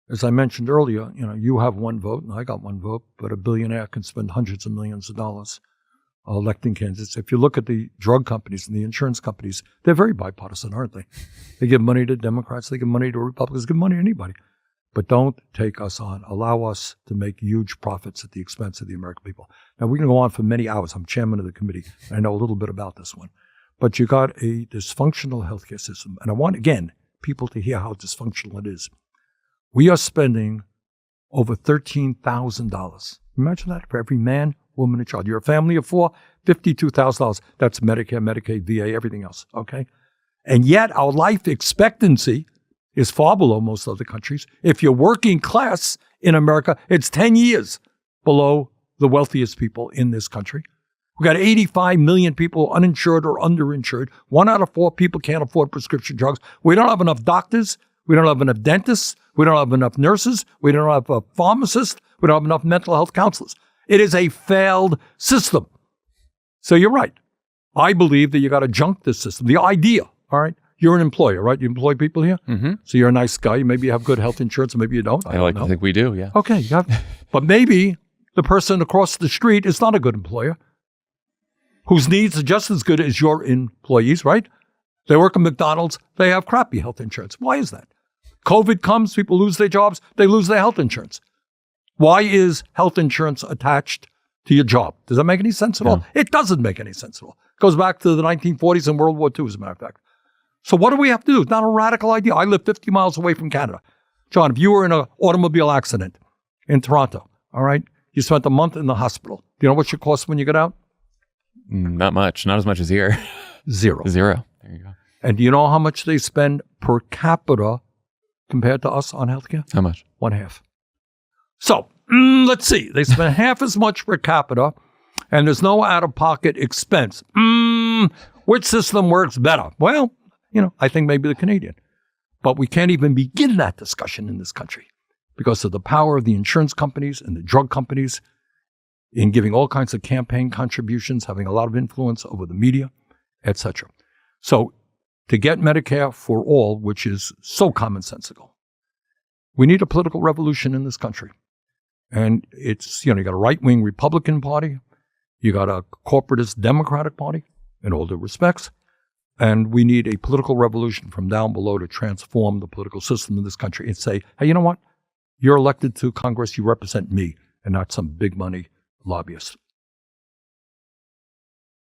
As I mentioned earlier, you have one vote and I got one vote, but a billionaire can spend hundreds of millions of dollars electing candidates. If you look at the drug companies and the insurance companies, they're very bipartisan, aren't they? They give money to Democrats, they give money to Republicans, they give money to anybody. But don't take us on. Allow us to make huge profits at the expense of the American people. Now, we can go on for many hours. I'm chairman of the committee. I know a little bit about this one. But you got a dysfunctional healthcare system. And I want, again, people to hear how dysfunctional it is. We are spending over $13,000. Imagine that for every man, woman, and child. You're a family of four, $52,000. That's Medicare, Medicaid, VA, everything else, okay? And yet our life expectancy is far below most other countries. If you're working class in America, it's 10 years below the wealthiest people in this country. We've got 85 million people uninsured or underinsured. 1 out of 4 people can't afford prescription drugs. We don't have enough doctors. We don't have enough dentists. We don't have enough nurses. We don't have a pharmacist. We don't have enough mental health counselors. It is a failed system. So you're right. I believe that you got to junk this system. The idea, all right? You're an employer, right? You employ people here? Mm-hmm. So you're a nice guy. Maybe you have good health insurance, or maybe you don't. I like to think we do, yeah. Okay. But maybe the person across the street is not a good employer, whose needs are just as good as your employees, right? They work at McDonald's. They have crappy health insurance. Why is that? COVID comes, people lose their jobs. They lose their health insurance. Why is health insurance attached to your job? Does that make any sense at all? It doesn't make any sense at all. It goes back to the 1940s and World War II, as a matter of fact. So what do we have to do? It's not a radical idea. I live 50 miles away from Canada. John, if you were in an automobile accident in Toronto, all right, you spent a month in the hospital. Do you know what your cost when you get out? Not much. Not as much as here. Zero. There you go. And do you know how much they spend per capita compared to us on healthcare? How much? 1/2. So let's see. They spend half as much per capita, and there's no out-of-pocket expense. Which system works better? Well, I think maybe the Canadian. But we can't even begin that discussion in this country because of the power of the insurance companies and the drug companies in giving all kinds of campaign contributions, having a lot of influence over the media, etc. So to get Medicare for all, which is so commonsensical, we need a political revolution in this country. And it's, you got a right-wing Republican Party, you got a corporatist Democratic Party, in all due respects, and we need a political revolution from down below to transform the political system in this country and say, hey, you know what? You're elected to Congress, you represent me, and not some big money lobbyist.